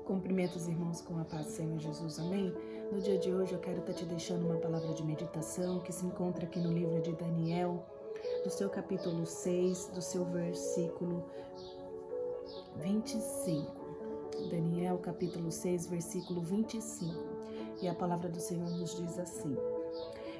Cumprimentos, irmãos, com a paz do Senhor Jesus, amém? No dia de hoje eu quero estar te deixando uma palavra de meditação que se encontra aqui no livro de Daniel, do seu capítulo 6, do seu versículo 25. Daniel, capítulo 6, versículo 25. E a palavra do Senhor nos diz assim: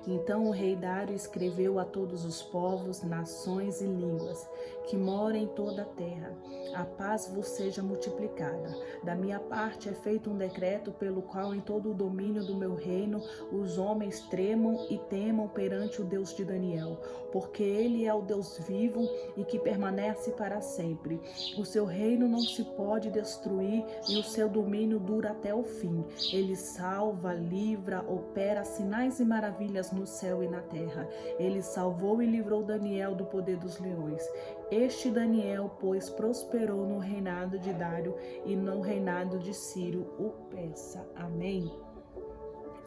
Então o rei Dário escreveu a todos os povos, nações e línguas que moram em toda a terra: a paz vos seja multiplicada. Da minha parte é feito um decreto pelo qual em todo o domínio do meu reino os homens tremam e temam perante o Deus de Daniel, porque ele é o Deus vivo e que permanece para sempre. O seu reino não se pode destruir e o seu domínio dura até o fim. Ele salva, livra, opera sinais e maravilhas no céu e na terra. Ele salvou e livrou Daniel do poder dos leões. Este Daniel, pois, prosperou no reinado de Dário e no reinado de Ciro o Persa. Amém?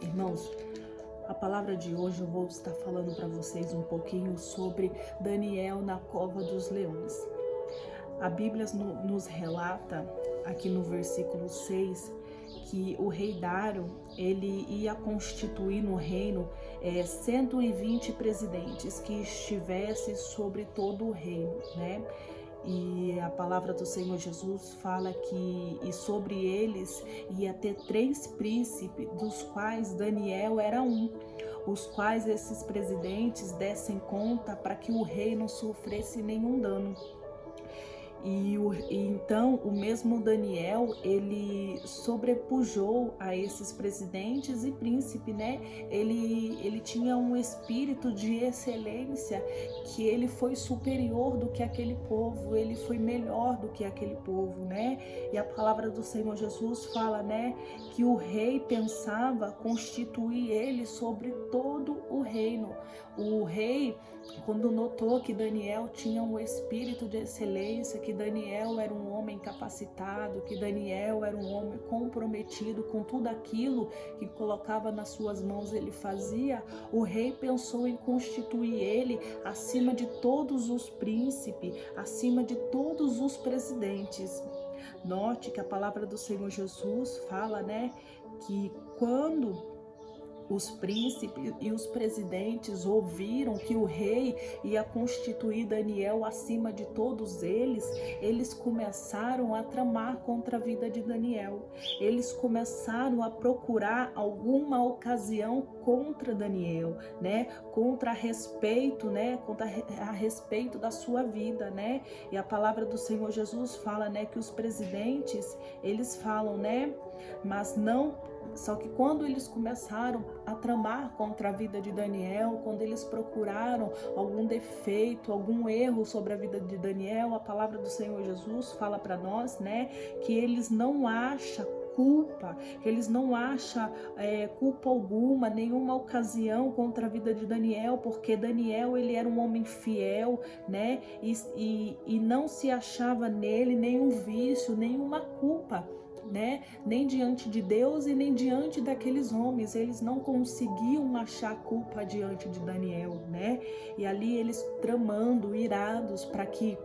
Irmãos, a palavra de hoje eu vou estar falando para vocês um pouquinho sobre Daniel na cova dos leões. A Bíblia nos relata, aqui no versículo 6, que o rei Dário, ele ia constituir no reino 120 presidentes que estivessem sobre todo o reino, né? E a palavra do Senhor Jesus fala que e sobre eles ia ter 3 príncipes, dos quais Daniel era um, os quais esses presidentes dessem conta para que o rei não sofresse nenhum dano. E então o mesmo Daniel, ele sobrepujou a esses presidentes e príncipes, né? Ele tinha um espírito de excelência, que ele foi superior do que aquele povo, ele foi melhor do que aquele povo, né? E a palavra do Senhor Jesus fala, né, que o rei pensava constituir ele sobre todo o reino. O rei, quando notou que Daniel tinha um espírito de excelência, que Daniel era um homem capacitado, que Daniel era um homem comprometido com tudo aquilo que colocava nas suas mãos, ele fazia, o rei pensou em constituir ele acima de todos os príncipes, acima de todos os presidentes. Note que a palavra do Senhor Jesus fala, né, que quando os príncipes e os presidentes ouviram que o rei ia constituir Daniel acima de todos eles, eles começaram a tramar contra a vida de Daniel. Eles começaram a procurar alguma ocasião contra Daniel, né? Contra a respeito, né? Contra a respeito da sua vida, né? E a palavra do Senhor Jesus fala, né, que os presidentes, eles falam, né? Mas não. Só que quando eles começaram a tramar contra a vida de Daniel, quando eles procuraram algum defeito, algum erro sobre a vida de Daniel, a palavra do Senhor Jesus fala para nós, né, que eles não acham culpa, que eles não acham culpa alguma, nenhuma ocasião contra a vida de Daniel, porque Daniel, ele era um homem fiel, né, e não se achava nele nenhum vício, nenhuma culpa, né? Nem diante de Deus e nem diante daqueles homens. Eles não conseguiam achar culpa diante de Daniel, né? E ali eles tramando, irados, para que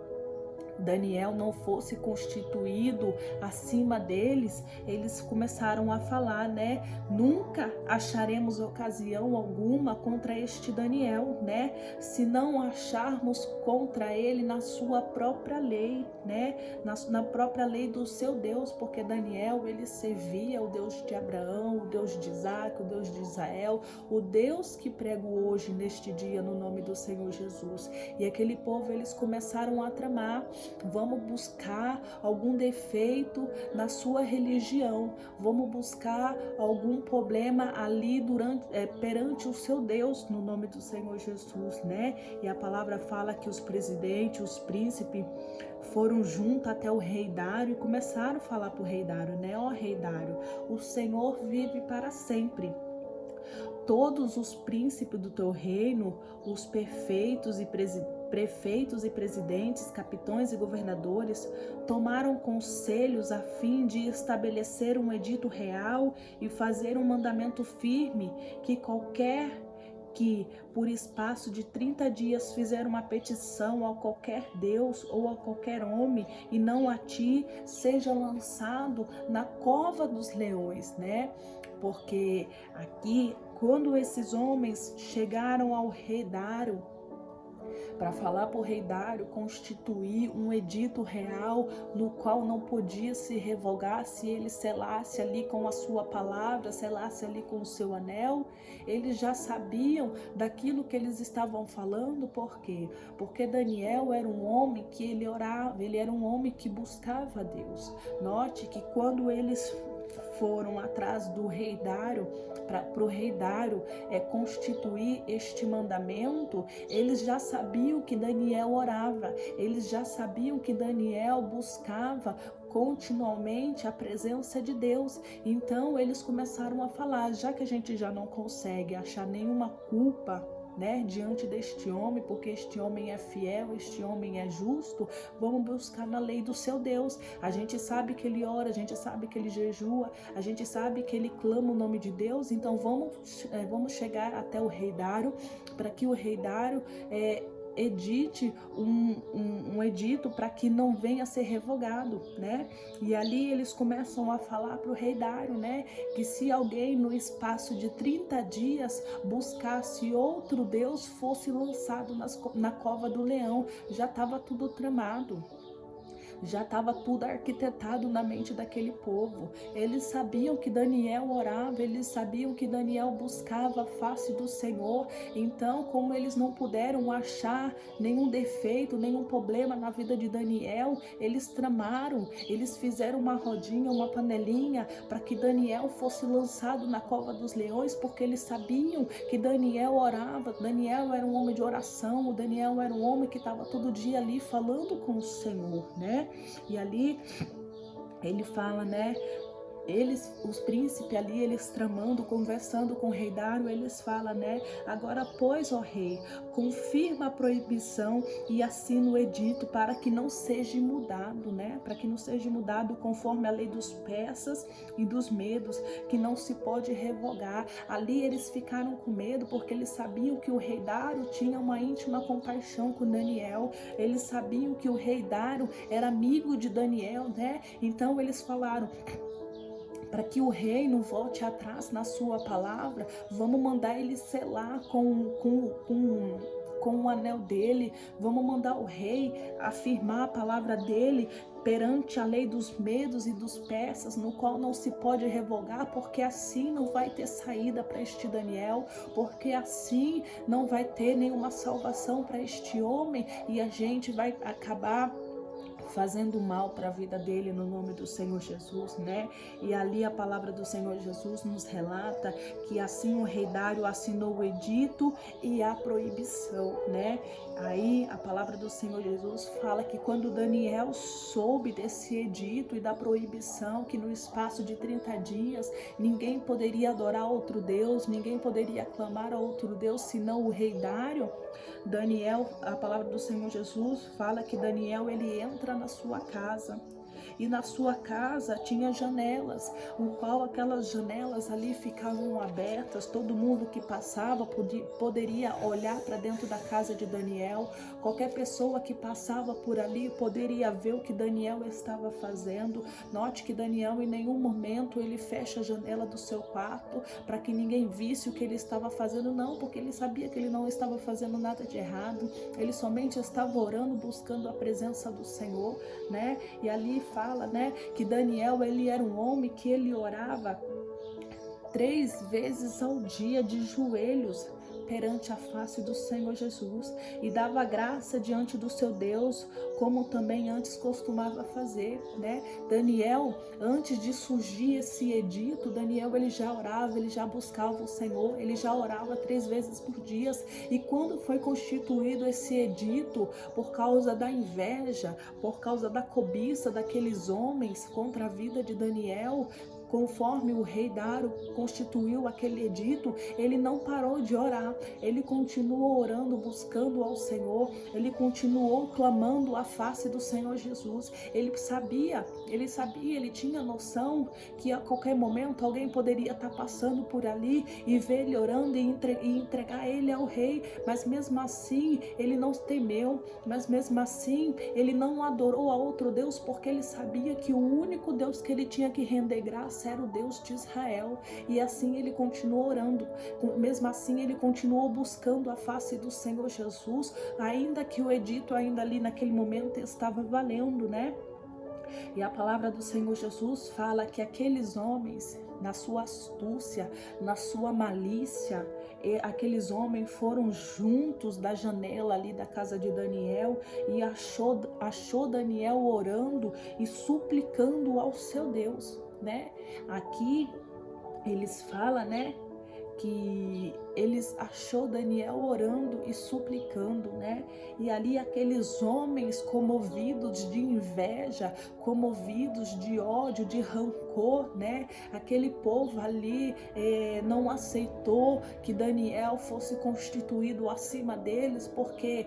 Daniel não fosse constituído acima deles, eles começaram a falar, né? Nunca acharemos ocasião alguma contra este Daniel, né? Se não acharmos contra ele na sua própria lei, né? Na própria lei do seu Deus, porque Daniel, ele servia o Deus de Abraão, o Deus de Isaac, o Deus de Israel, o Deus que prego hoje neste dia no nome do Senhor Jesus. E aquele povo, eles começaram a tramar: vamos buscar algum defeito na sua religião, vamos buscar algum problema ali perante o seu Deus, no nome do Senhor Jesus, né? E a palavra fala que os presidentes, os príncipes foram junto até o rei Dário e começaram a falar para o rei Dário, né? Ó rei Dário, o Senhor vive para sempre. Todos os príncipes do teu reino, os prefeitos e presidentes, capitães e governadores, tomaram conselhos a fim de estabelecer um edito real e fazer um mandamento firme que qualquer que por espaço de 30 dias fizeram uma petição a qualquer Deus ou a qualquer homem e não a ti, seja lançado na cova dos leões, né? Porque aqui, quando esses homens chegaram ao rei Dário, para falar para o rei Dário constituir um edito real no qual não podia se revogar se ele selasse ali com a sua palavra, selasse ali com o seu anel. Eles já sabiam daquilo que eles estavam falando. Por quê? Porque Daniel era um homem que ele orava, ele era um homem que buscava a Deus. Note que quando eles foram atrás do rei Dário, para o rei Dário constituir este mandamento, eles já sabiam que Daniel orava, eles já sabiam que Daniel buscava continuamente a presença de Deus. Então eles começaram a falar, já que a gente já não consegue achar nenhuma culpa, né, diante deste homem, porque este homem é fiel, este homem é justo, vamos buscar na lei do seu Deus. A gente sabe que ele ora, a gente sabe que ele jejua, a gente sabe que ele clama o nome de Deus, então vamos chegar até o rei Dário, para que o rei Dário edite um edito para que não venha a ser revogado, né? E ali eles começam a falar para o rei Dário, né, que se alguém no espaço de 30 dias buscasse outro Deus, fosse lançado na cova do leão. Já estava tudo tramado. Já estava tudo arquitetado na mente daquele povo. Eles sabiam que Daniel orava, eles sabiam que Daniel buscava a face do Senhor. Então, como eles não puderam achar nenhum defeito, nenhum problema na vida de Daniel, eles tramaram, eles fizeram uma rodinha, uma panelinha, para que Daniel fosse lançado na cova dos leões, porque eles sabiam que Daniel orava. Daniel era um homem de oração, o Daniel era um homem que estava todo dia ali falando com o Senhor, né? E ali ele fala, né? Os príncipes ali, eles tramando, conversando com o rei Dário, eles falam, né? Agora, pois, ó rei, confirma a proibição e assina o edito para que não seja mudado, né? Para que não seja mudado conforme a lei dos persas e dos medos, que não se pode revogar. Ali eles ficaram com medo porque eles sabiam que o rei Dário tinha uma íntima compaixão com Daniel. Eles sabiam que o rei Dário era amigo de Daniel, né? Então eles falaram, para que o rei não volte atrás na sua palavra, vamos mandar ele selar com o anel dele, vamos mandar o rei afirmar a palavra dele perante a lei dos medos e dos persas, no qual não se pode revogar, porque assim não vai ter saída para este Daniel, porque assim não vai ter nenhuma salvação para este homem, e a gente vai acabar fazendo mal para a vida dele no nome do Senhor Jesus, né? E ali a palavra do Senhor Jesus nos relata que assim o rei Dário assinou o edito e a proibição, né? Aí a palavra do Senhor Jesus fala que quando Daniel soube desse edito e da proibição, que no espaço de 30 dias ninguém poderia adorar outro Deus, ninguém poderia clamar a outro Deus senão o rei Dário, Daniel, a palavra do Senhor Jesus fala que Daniel, ele entra na sua casa, e na sua casa tinha janelas, o qual aquelas janelas ali ficavam abertas, todo mundo que passava poderia olhar para dentro da casa de Daniel, qualquer pessoa que passava por ali poderia ver o que Daniel estava fazendo. Note que Daniel em nenhum momento ele fecha a janela do seu quarto para que ninguém visse o que ele estava fazendo, não, porque ele sabia que ele não estava fazendo nada de errado, ele somente estava orando, buscando a presença do Senhor, né? E ali fala, né, que Daniel, ele era um homem que ele orava 3 vezes ao dia de joelhos perante a face do Senhor Jesus e dava graça diante do seu Deus, como também antes costumava fazer, né? Daniel, antes de surgir esse edito, Daniel, ele já orava, ele já buscava o Senhor, ele já orava 3 vezes por dia. E quando foi constituído esse edito, por causa da inveja, por causa da cobiça daqueles homens contra a vida de Daniel, conforme o rei Dário constituiu aquele edito, ele não parou de orar, ele continuou orando, buscando ao Senhor, ele continuou clamando a face do Senhor Jesus. Ele sabia, ele tinha noção que a qualquer momento alguém poderia estar passando por ali e ver ele orando e entregar ele ao rei, mas mesmo assim ele não temeu, mas mesmo assim ele não adorou a outro Deus, porque ele sabia que o único Deus que ele tinha que render graça era o Deus de Israel. E assim ele continuou orando, mesmo assim ele continuou buscando a face do Senhor Jesus, ainda que o edito ainda ali naquele momento estava valendo, né? E a palavra do Senhor Jesus fala que aqueles homens, na sua astúcia, na sua malícia, aqueles homens foram juntos da janela ali da casa de Daniel e achou Daniel orando e suplicando ao seu Deus, né? Aqui eles falam, né, que eles achou Daniel orando e suplicando, né? E ali aqueles homens comovidos de inveja, comovidos de ódio, de rancor, né? Aquele povo ali não aceitou que Daniel fosse constituído acima deles, porque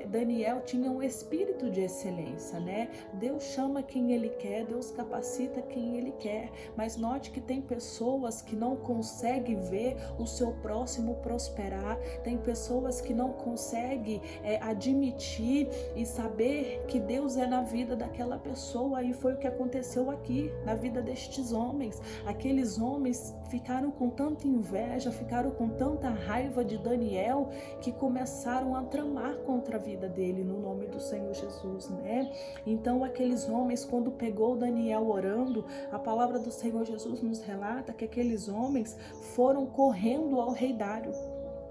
Daniel tinha um espírito de excelência, né? Deus chama quem Ele quer, Deus capacita quem Ele quer, mas note que tem pessoas que não conseguem ver o seu próximo prosperar, tem pessoas que não conseguem admitir e saber que Deus é na vida daquela pessoa, e foi o que aconteceu aqui, na vida destes homens. Aqueles homens ficaram com tanta inveja, ficaram com tanta raiva de Daniel, que começaram a tramar contra a vida dele, no nome do Senhor Jesus, né? Então aqueles homens, quando pegou Daniel orando, a palavra do Senhor Jesus nos relata que aqueles homens foram correndo ao rei Dário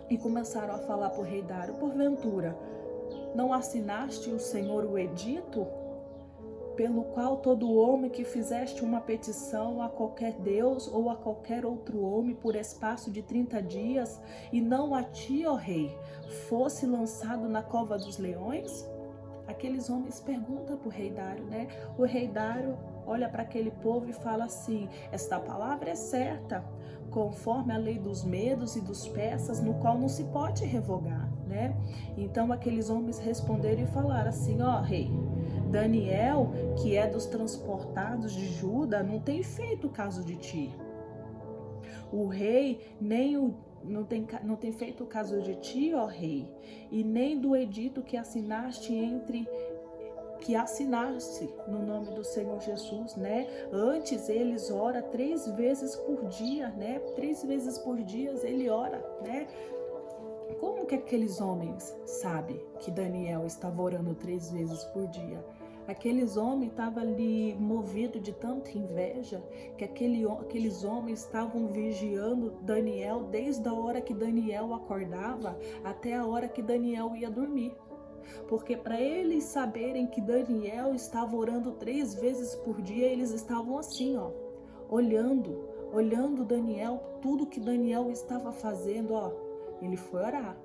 e começaram a falar para o rei Dário: porventura, não assinaste o Senhor o edito, pelo qual todo homem que fizeste uma petição a qualquer Deus ou a qualquer outro homem por espaço de 30 dias, e não a ti, ó rei, fosse lançado na cova dos leões? Aqueles homens perguntam para o rei Dário, né? O rei Dário olha para aquele povo e fala assim: esta palavra é certa, conforme a lei dos medos e dos persas, no qual não se pode revogar, né? Então aqueles homens responderam e falaram assim: ó rei, Daniel, que é dos transportados de Judá, não tem feito caso de ti. O rei não tem feito caso de ti, ó rei, e nem do edito que assinaste no nome do Senhor Jesus, né? Antes eles oram 3 vezes por dia, né? 3 vezes por dia ele ora, né? Como que aqueles homens sabem que Daniel estava orando 3 vezes por dia? Aqueles homens estavam ali movidos de tanta inveja, que aqueles homens estavam vigiando Daniel desde a hora que Daniel acordava até a hora que Daniel ia dormir. Porque para eles saberem que Daniel estava orando 3 vezes por dia, eles estavam assim, ó, olhando Daniel, tudo que Daniel estava fazendo, ó. Ele foi orar.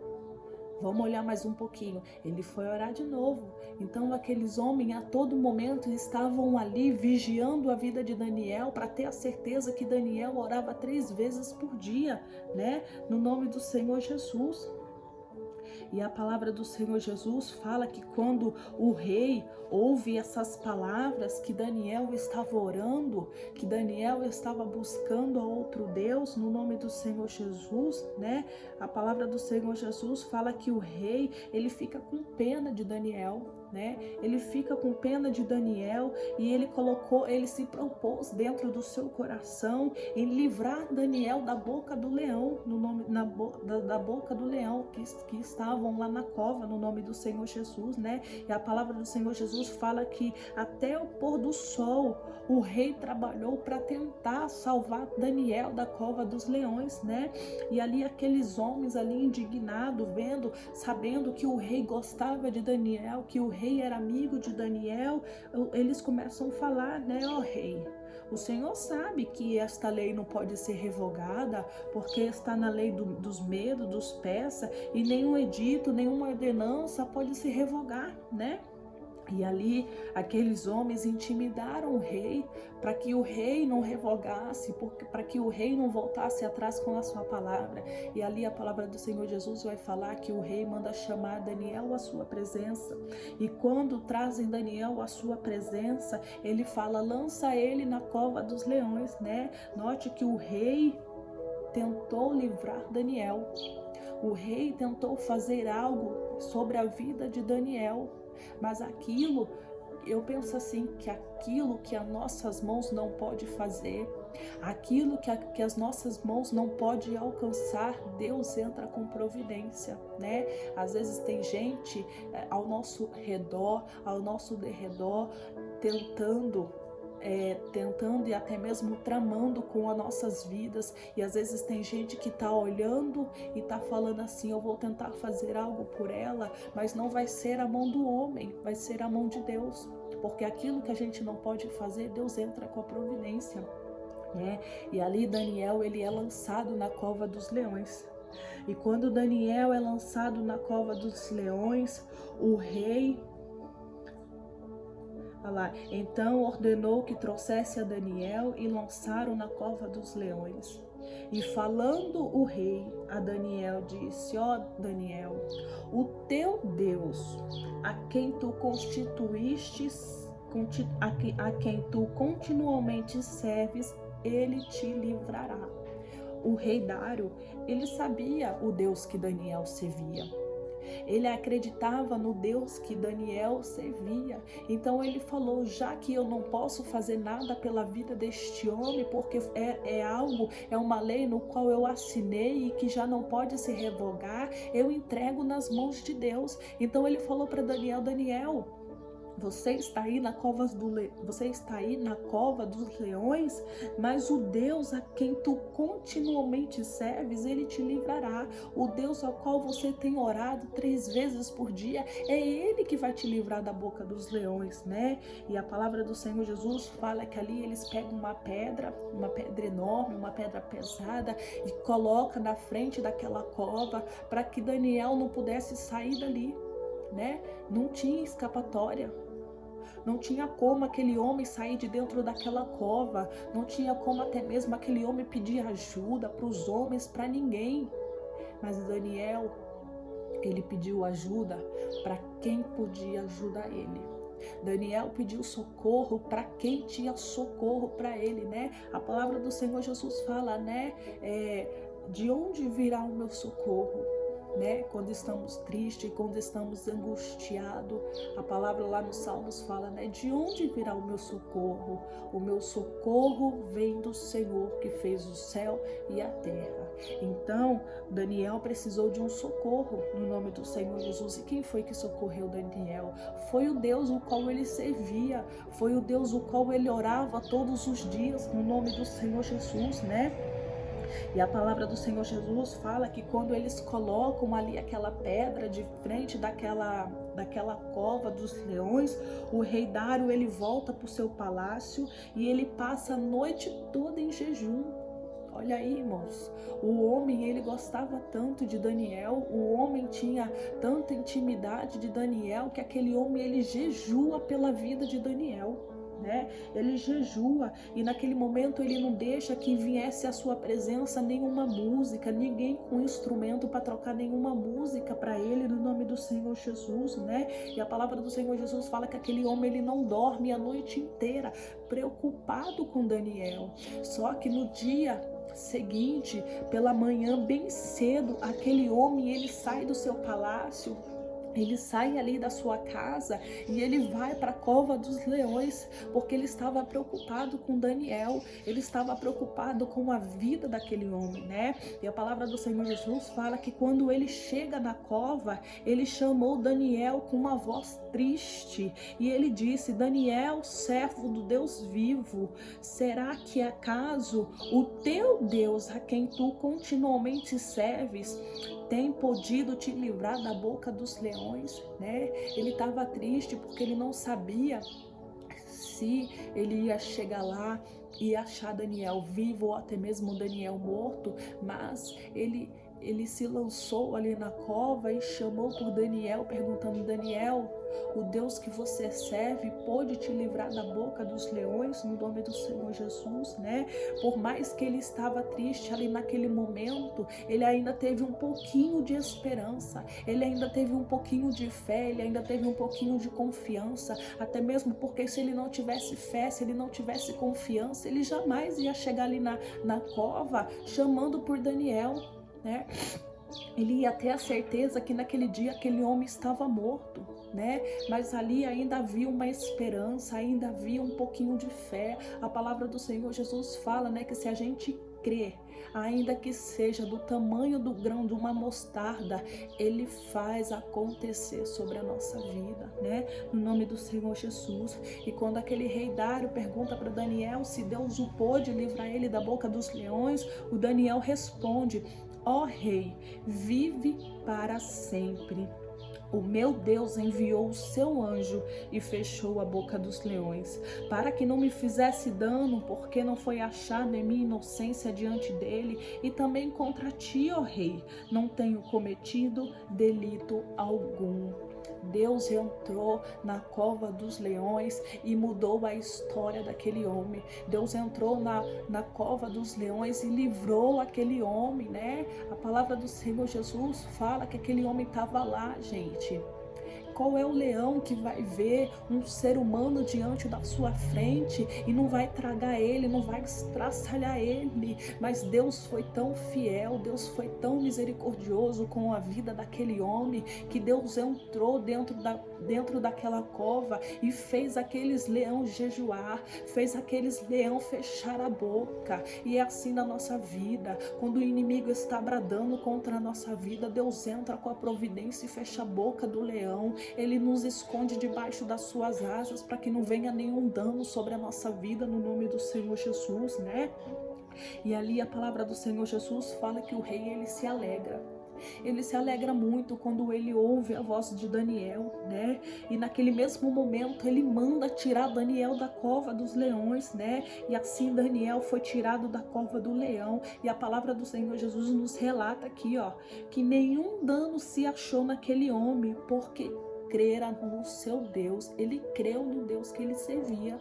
Vamos olhar mais um pouquinho. Ele foi orar de novo. Então aqueles homens a todo momento estavam ali vigiando a vida de Daniel, para ter a certeza que Daniel orava 3 vezes por dia, né? No nome do Senhor Jesus. E a palavra do Senhor Jesus fala que quando o rei ouve essas palavras, que Daniel estava orando, que Daniel estava buscando a outro Deus, no nome do Senhor Jesus, né? A palavra do Senhor Jesus fala que o rei, ele fica com pena de Daniel, né? Ele fica com pena de Daniel e ele se propôs dentro do seu coração em livrar Daniel da boca do leão, da boca do leão que estavam lá na cova, no nome do Senhor Jesus, né? E a palavra do Senhor Jesus fala que até o pôr do sol o rei trabalhou para tentar salvar Daniel da cova dos leões, né? E ali aqueles homens ali indignados, sabendo que o rei gostava de Daniel, que o rei era amigo de Daniel, eles começam a falar, né? Ó rei, o Senhor sabe que esta lei não pode ser revogada, porque está na lei dos medos, dos persas, e nenhum edito, nenhuma ordenança pode se revogar, né? E ali aqueles homens intimidaram o rei para que o rei não revogasse, para que o rei não voltasse atrás com a sua palavra. E ali a palavra do Senhor Jesus vai falar que o rei manda chamar Daniel à sua presença. E quando trazem Daniel à sua presença, ele fala: lança ele na cova dos leões, né? Note que o rei tentou livrar Daniel. O rei tentou fazer algo sobre a vida de Daniel, mas eu penso assim, que aquilo que as nossas mãos não pode fazer, aquilo que as nossas mãos não pode alcançar, Deus entra com providência, né? Às vezes tem gente ao nosso redor, ao nosso derredor, tentando e até mesmo tramando com as nossas vidas, e às vezes tem gente que está olhando e está falando assim: eu vou tentar fazer algo por ela, mas não vai ser a mão do homem, vai ser a mão de Deus, porque aquilo que a gente não pode fazer, Deus entra com a providência, né? E ali Daniel, ele é lançado na cova dos leões, e quando Daniel é lançado na cova dos leões, o rei então ordenou que trouxesse a Daniel e lançaram na cova dos leões. E falando o rei a Daniel, disse: ó Daniel, o teu Deus, a quem tu constituístes, a quem tu continuamente serves, ele te livrará. O rei Dário, ele sabia o Deus que Daniel servia. Ele acreditava no Deus que Daniel servia. Então ele falou: já que eu não posso fazer nada pela vida deste homem, porque é uma lei no qual eu assinei e que já não pode se revogar, eu entrego nas mãos de Deus. Então ele falou para Daniel: Daniel, você está aí na cova dos leões, mas o Deus a quem tu continuamente serves, ele te livrará. O Deus ao qual você tem orado 3 vezes por dia, é ele que vai te livrar da boca dos leões, né? E a palavra do Senhor Jesus fala que ali eles pegam uma pedra enorme, uma pedra pesada, e coloca na frente daquela cova para que Daniel não pudesse sair dali, né? Não tinha escapatória. Não tinha como aquele homem sair de dentro daquela cova, não tinha como até mesmo aquele homem pedir ajuda para os homens, para ninguém. Mas Daniel, ele pediu ajuda para quem podia ajudar ele. Daniel pediu socorro para quem tinha socorro para ele, né? A palavra do Senhor Jesus fala, né? De onde virá o meu socorro? Né? Quando estamos tristes, quando estamos angustiados, a palavra lá nos Salmos fala, né? De onde virá o meu socorro? O meu socorro vem do Senhor que fez o céu e a terra. Então, Daniel precisou de um socorro no nome do Senhor Jesus. E quem foi que socorreu Daniel? Foi o Deus o qual ele servia, foi o Deus o qual ele orava todos os dias no nome do Senhor Jesus, né? E a palavra do Senhor Jesus fala que quando eles colocam ali aquela pedra de frente daquela cova dos leões, o rei Dário, ele volta para o seu palácio e ele passa a noite toda em jejum. Olha aí, irmãos, o homem, ele gostava tanto de Daniel, o homem tinha tanta intimidade de Daniel, que aquele homem, ele jejua pela vida de Daniel, né? Ele jejua, e naquele momento ele não deixa que viesse à sua presença nenhuma música, ninguém com instrumento para trocar nenhuma música para ele, no nome do Senhor Jesus, né? E a palavra do Senhor Jesus fala que aquele homem, ele não dorme a noite inteira, preocupado com Daniel. Só que no dia seguinte, pela manhã, bem cedo, aquele homem, ele sai do seu palácio, ele sai ali da sua casa e ele vai para a cova dos leões, porque ele estava preocupado com Daniel, ele estava preocupado com a vida daquele homem, né? E a palavra do Senhor Jesus fala que quando ele chega na cova, ele chamou Daniel com uma voz triste e ele disse: Daniel, servo do Deus vivo, será que acaso o teu Deus, a quem tu continuamente serves, tem podido te livrar da boca dos leões, né? Ele estava triste porque ele não sabia se ele ia chegar lá e achar Daniel vivo ou até mesmo Daniel morto, mas ele se lançou ali na cova e chamou por Daniel, perguntando: Daniel, O Deus que você serve pôde te livrar da boca dos leões no nome do Senhor Jesus, né? Por mais que ele estava triste ali naquele momento, ele ainda teve um pouquinho de esperança, ele ainda teve um pouquinho de fé, ele ainda teve um pouquinho de confiança, até mesmo porque se ele não tivesse fé, se ele não tivesse confiança, ele jamais ia chegar ali na cova chamando por Daniel, né? Ele ia ter a certeza que naquele dia aquele homem estava morto, né? Mas ali ainda havia uma esperança, ainda havia um pouquinho de fé. A palavra do Senhor Jesus fala, né, que se a gente crer, ainda que seja do tamanho do grão de uma mostarda, ele faz acontecer sobre a nossa vida, né? No nome do Senhor Jesus. E quando aquele rei Dário pergunta para Daniel se Deus o pôde livrar ele da boca dos leões, o Daniel responde: ó rei, vive para sempre. O meu Deus enviou o seu anjo e fechou a boca dos leões, para que não me fizesse dano, porque não foi achada em mim inocência diante dele, e também contra ti, ó rei, não tenho cometido delito algum. Deus entrou na cova dos leões e mudou a história daquele homem. Deus entrou na cova dos leões e livrou aquele homem, né? A palavra do Senhor Jesus fala que aquele homem estava lá, gente. Qual é o leão que vai ver um ser humano diante da sua frente e não vai tragar ele, não vai estraçalhar ele? Mas Deus foi tão fiel, Deus foi tão misericordioso com a vida daquele homem, que Deus entrou dentro daquela cova e fez aqueles leões jejuar, fez aqueles leões fechar a boca. E é assim na nossa vida, quando o inimigo está bradando contra a nossa vida, Deus entra com a providência e fecha a boca do leão. Ele nos esconde debaixo das suas asas para que não venha nenhum dano sobre a nossa vida no nome do Senhor Jesus, né? E ali a palavra do Senhor Jesus fala que o rei, ele se alegra. Ele se alegra muito quando ele ouve a voz de Daniel, né? E naquele mesmo momento ele manda tirar Daniel da cova dos leões, né? E assim Daniel foi tirado da cova do leão. E a palavra do Senhor Jesus nos relata aqui, ó, que nenhum dano se achou naquele homem, porque crera no seu Deus. Ele creu no Deus que ele servia.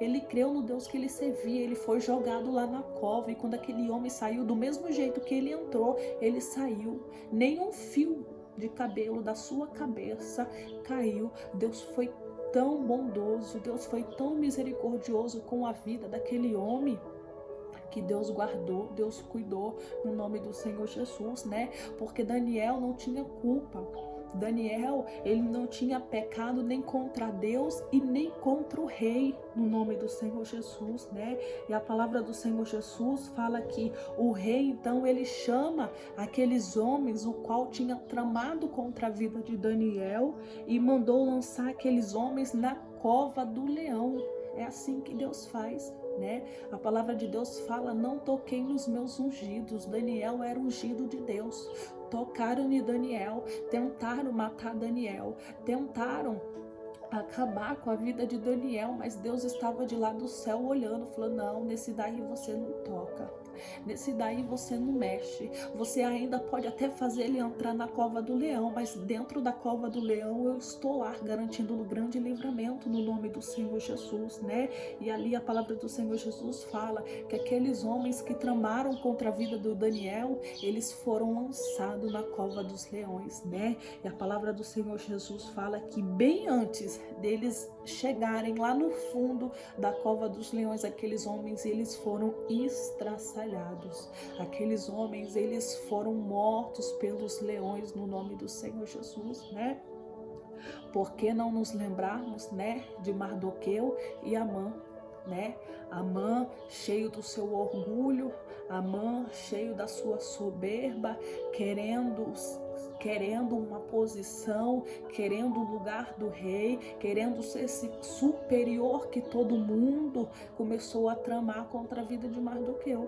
Ele creu no Deus que ele servia. Ele foi jogado lá na cova, e quando aquele homem saiu, do mesmo jeito que ele entrou, ele saiu. Nenhum fio de cabelo da sua cabeça caiu. Deus foi tão bondoso, Deus foi tão misericordioso com a vida daquele homem, que Deus guardou, Deus cuidou no nome do Senhor Jesus, né? Porque Daniel não tinha culpa. Daniel, ele não tinha pecado nem contra Deus e nem contra o rei, no nome do Senhor Jesus, né? E a palavra do Senhor Jesus fala que o rei, então, ele chama aqueles homens, o qual tinha tramado contra a vida de Daniel, e mandou lançar aqueles homens na cova do leão. É assim que Deus faz, né? A palavra de Deus fala: não toquei nos meus ungidos. Daniel era ungido de Deus. Tocaram em Daniel, tentaram matar Daniel, tentaram acabar com a vida de Daniel, mas Deus estava de lá do céu olhando, falou: não, nesse daí você não toca, nesse daí você não mexe. Você ainda pode até fazer ele entrar na cova do leão, mas dentro da cova do leão eu estou lá garantindo um grande livramento no nome do Senhor Jesus, né? E ali a palavra do Senhor Jesus fala que aqueles homens que tramaram contra a vida do Daniel, eles foram lançados na cova dos leões, né? E a palavra do Senhor Jesus fala que bem antes deles chegarem lá no fundo da cova dos leões, aqueles homens, eles foram estraçalhados. Aqueles homens, eles foram mortos pelos leões no nome do Senhor Jesus, né? Por que não nos lembrarmos, né, de Mardoqueu e Amã, né? Amã cheio do seu orgulho, Amã cheio da sua soberba, querendo uma posição, querendo o lugar do rei, querendo ser superior que todo mundo, começou a tramar contra a vida de Mardoqueu.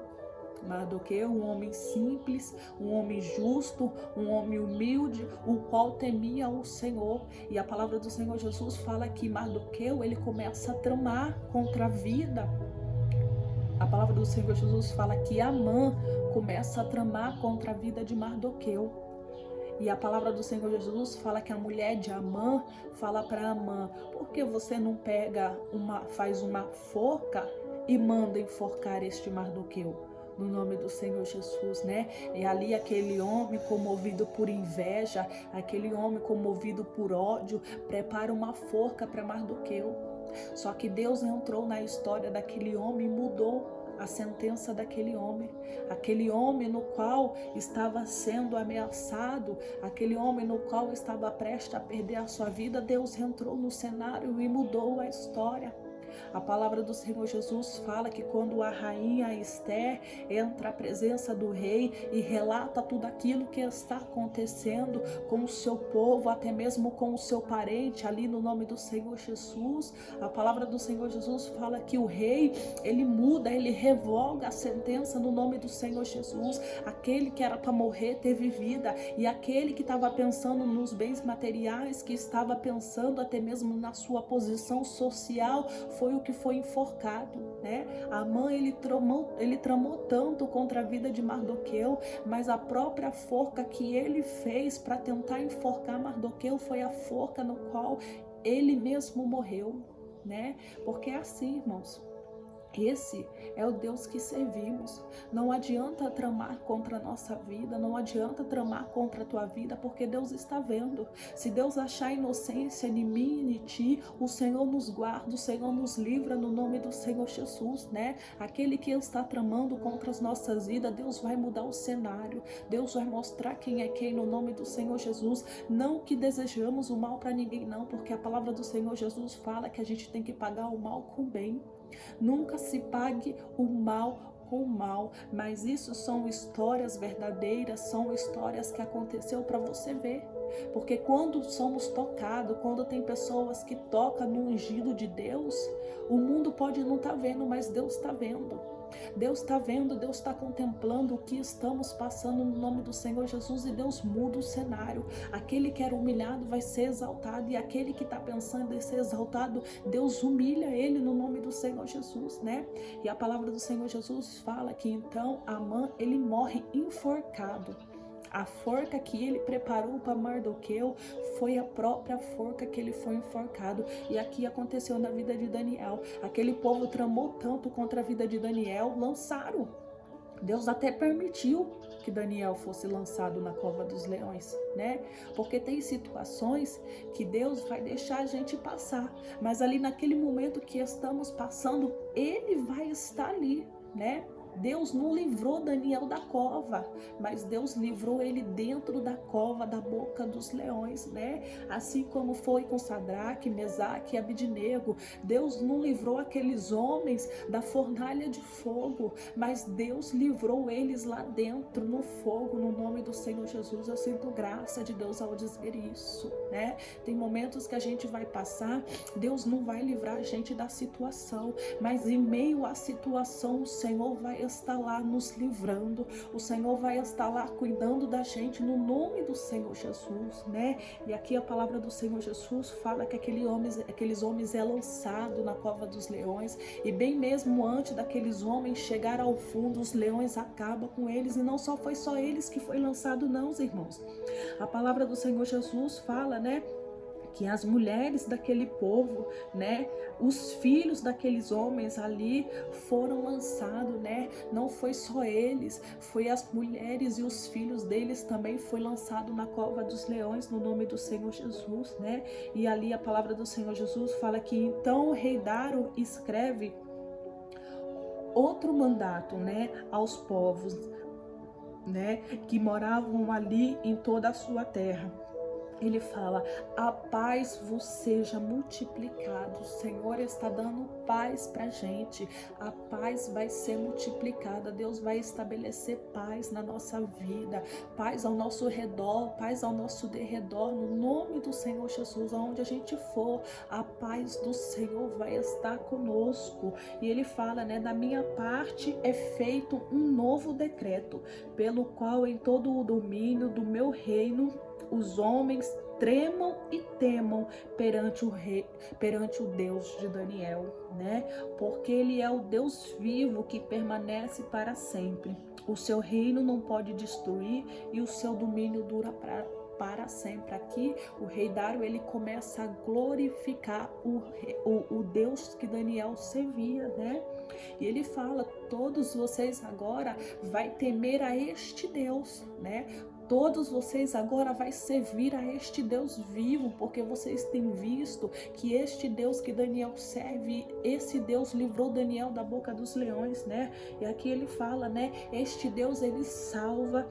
Mardoqueu, um homem simples, um homem justo, um homem humilde, o qual temia o Senhor. E a palavra do Senhor Jesus fala que Mardoqueu, ele começa a tramar contra a vida. A palavra do Senhor Jesus fala que Amã começa a tramar contra a vida de Mardoqueu. E a palavra do Senhor Jesus fala que a mulher de Amã fala para Amã: por que você não faz uma forca e manda enforcar este Mardoqueu? No nome do Senhor Jesus, né? E ali aquele homem comovido por inveja, aquele homem comovido por ódio, prepara uma forca para Mardoqueu. Só que Deus entrou na história daquele homem e mudou a sentença daquele homem no qual estava sendo ameaçado, aquele homem no qual estava prestes a perder a sua vida. Deus entrou no cenário e mudou a história. A palavra do Senhor Jesus fala que quando a rainha Esther entra à presença do rei e relata tudo aquilo que está acontecendo com o seu povo, até mesmo com o seu parente, ali no nome do Senhor Jesus, a palavra do Senhor Jesus fala que o rei, ele muda, ele revoga a sentença no nome do Senhor Jesus. Aquele que era para morrer teve vida, e aquele que estava pensando nos bens materiais, que estava pensando até mesmo na sua posição social, foi o que foi enforcado, né? Amã, ele tramou tanto contra a vida de Mardoqueu, mas a própria forca que ele fez para tentar enforcar Mardoqueu foi a forca no qual ele mesmo morreu, né? Porque é assim, irmãos. Esse é o Deus que servimos. Não adianta tramar contra a nossa vida, não adianta tramar contra a tua vida, porque Deus está vendo. Se Deus achar inocência em mim e em ti, o Senhor nos guarda, o Senhor nos livra no nome do Senhor Jesus, né? Aquele que está tramando contra as nossas vidas, Deus vai mudar o cenário, Deus vai mostrar quem é quem no nome do Senhor Jesus. Não que desejamos o mal para ninguém, não, porque a palavra do Senhor Jesus fala que a gente tem que pagar o mal com o bem. Nunca se pague o mal com o mal, mas isso são histórias verdadeiras, são histórias que aconteceu para você ver. Porque quando somos tocados, quando tem pessoas que tocam no ungido de Deus, o mundo pode não estar vendo, mas Deus está vendo. Deus está vendo, Deus está contemplando o que estamos passando no nome do Senhor Jesus, e Deus muda o cenário. Aquele que era humilhado vai ser exaltado, e aquele que está pensando em ser exaltado, Deus humilha ele no nome do Senhor Jesus, né? E a palavra do Senhor Jesus fala que então Amã, ele morre enforcado. A forca que ele preparou para Mardoqueu foi a própria forca que ele foi enforcado. E aqui aconteceu na vida de Daniel. Aquele povo tramou tanto contra a vida de Daniel, lançaram. Deus até permitiu que Daniel fosse lançado na cova dos leões, né? Porque tem situações que Deus vai deixar a gente passar, mas ali naquele momento que estamos passando, ele vai estar ali, né? Deus não livrou Daniel da cova, mas Deus livrou ele dentro da cova, da boca dos leões, né? Assim como foi com Sadraque, Mesaque e Abidnego. Deus não livrou aqueles homens da fornalha de fogo, mas Deus livrou eles lá dentro, no fogo, no nome do Senhor Jesus. Eu sinto graça de Deus ao dizer isso, né? Tem momentos que a gente vai passar, Deus não vai livrar a gente da situação, mas em meio à situação, o Senhor vai estar lá nos livrando, o Senhor vai estar lá cuidando da gente no nome do Senhor Jesus, né? E aqui a palavra do Senhor Jesus fala que aqueles homens é lançado na cova dos leões, e bem mesmo antes daqueles homens chegar ao fundo, os leões acabam com eles, e não foi só eles que foi lançado, não, irmãos. A palavra do Senhor Jesus fala, né, que as mulheres daquele povo, né, os filhos daqueles homens ali foram lançados, né? Não foi só eles, foi as mulheres e os filhos deles também foi lançado na cova dos leões no nome do Senhor Jesus, né? E ali a palavra do Senhor Jesus fala que então o rei Dário escreve outro mandato, né, aos povos, né, que moravam ali em toda a sua terra. Ele fala: a paz vos seja multiplicado. O Senhor está dando paz pra gente. A paz vai ser multiplicada. Deus vai estabelecer paz na nossa vida, paz ao nosso redor, paz ao nosso derredor, no nome do Senhor Jesus. Aonde a gente for, a paz do Senhor vai estar conosco. E ele fala, né, da minha parte é feito um novo decreto, pelo qual em todo o domínio do meu reino os homens tremam e temam perante o Deus de Daniel, né? Porque ele é o Deus vivo que permanece para sempre. O seu reino não pode destruir e o seu domínio dura para sempre. Aqui o rei Dário, ele começa a glorificar o Deus que Daniel servia, né? E ele fala: todos vocês agora vai temer a este Deus, né? Todos vocês agora vai servir a este Deus vivo, porque vocês têm visto que este Deus que Daniel serve, esse Deus livrou Daniel da boca dos leões, né? E aqui ele fala, né? Este Deus, ele salva.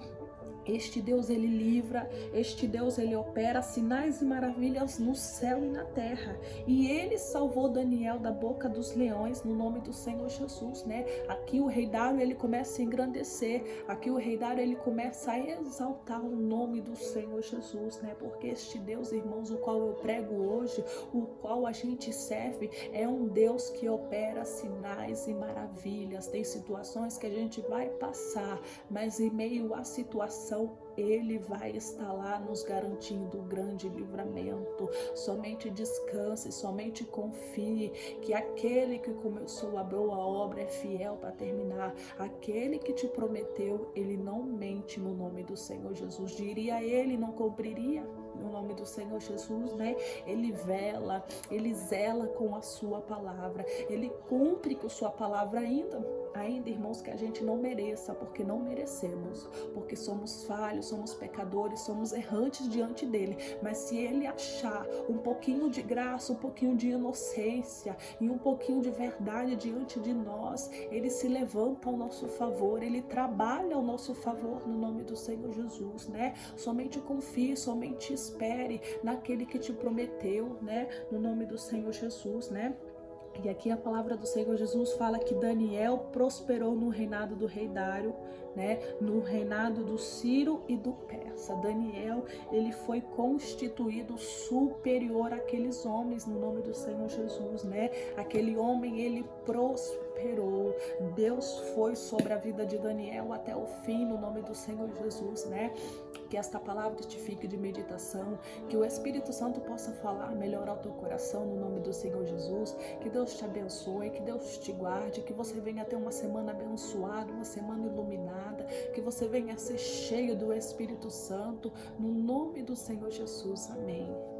Este Deus, ele livra, este Deus, ele opera sinais e maravilhas no céu e na terra. E ele salvou Daniel da boca dos leões no nome do Senhor Jesus, né? Aqui o rei Dário, ele começa a engrandecer, aqui o rei Dário, ele começa a exaltar o nome do Senhor Jesus, né? Porque este Deus, irmãos, o qual eu prego hoje, o qual a gente serve, é um Deus que opera sinais e maravilhas. Tem situações que a gente vai passar, mas em meio à situação, ele vai estar lá nos garantindo um grande livramento. Somente descanse, somente confie que aquele que começou a boa obra é fiel para terminar. Aquele que te prometeu, ele não mente no nome do Senhor Jesus. Diria ele, não cumpriria? No nome do Senhor Jesus, né? Ele vela, ele zela com a sua palavra, ele cumpre com sua palavra ainda, irmãos, que a gente não mereça, porque não merecemos, porque somos falhos, somos pecadores, somos errantes diante dele. Mas se ele achar um pouquinho de graça, um pouquinho de inocência e um pouquinho de verdade diante de nós, ele se levanta ao nosso favor, ele trabalha ao nosso favor no nome do Senhor Jesus, né? Somente confie, somente espere naquele que te prometeu, né? No nome do Senhor Jesus, né? E aqui a palavra do Senhor Jesus fala que Daniel prosperou no reinado do rei Dário, né? No reinado do Ciro e do Persa. Daniel, ele foi constituído superior àqueles homens no nome do Senhor Jesus, né? Aquele homem, ele prosperou. Deus foi sobre a vida de Daniel até o fim no nome do Senhor Jesus, né? Que esta palavra te fique de meditação, que o Espírito Santo possa falar melhor ao teu coração no nome do Senhor Jesus. Que Deus te abençoe, que Deus te guarde, que você venha ter uma semana abençoada, uma semana iluminada, que você venha ser cheio do Espírito Santo, no nome do Senhor Jesus. Amém.